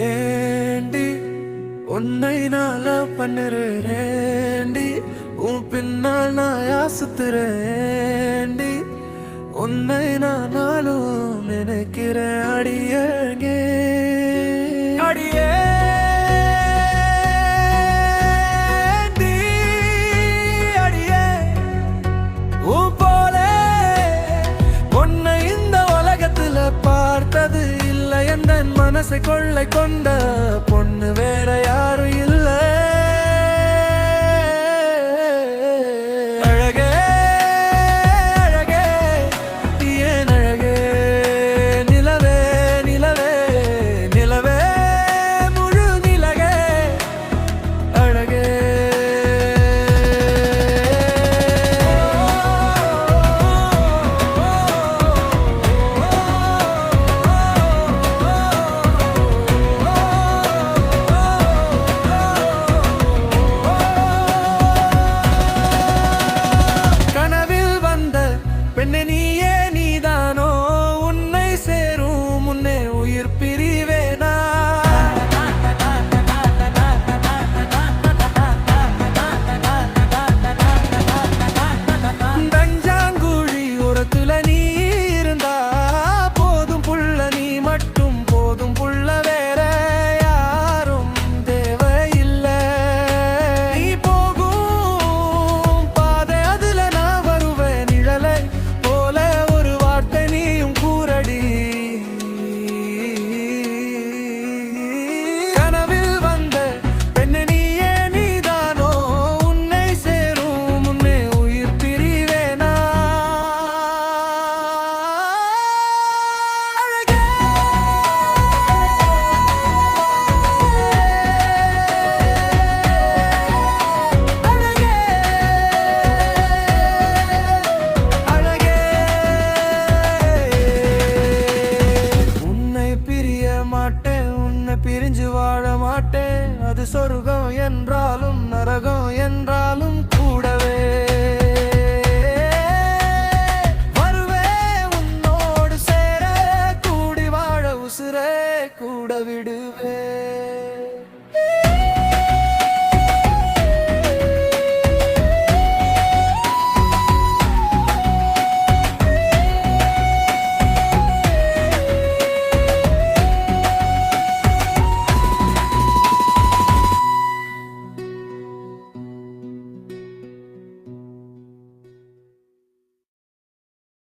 ஏண்டி உன்னை நான் லவ் பண்ணுறேன்டி, உன் பின்னால் நான் யாசுத்துறேன்டி, உன்னை நான் நாளும் நினைக்கிறேன் அடியே அடியே மனசை கொள்ளை கொண்ட பொண்ணு வேற யாரும் இல்ல. அழகே அழகே ஏன் அழகே, நிலவே நிலவே நிலவே முழு நிலவே அழகே. பெண்ணே நீயே நீதானோ, உன்னை சேரும் முன்னே உயிர் பிரிவேனா. தஞ்சாங்குழி உரத்துல நீ இருந்தா போதும் புள்ள, நீ மட்டும் போதும் புள்ள, வேற யாரும் தேவையில்லை. நீ போகும் பாதை அதுல நான் வருவேன் நிழலை பிரிஞ்சு வாழ மாட்டேன். அது சொர்க்கம் என்றாலும் நரகம் என்றாலும் கூடவே வருவே உன்னோடு சேர, கூடி வாழ உசுரே கூட விடு.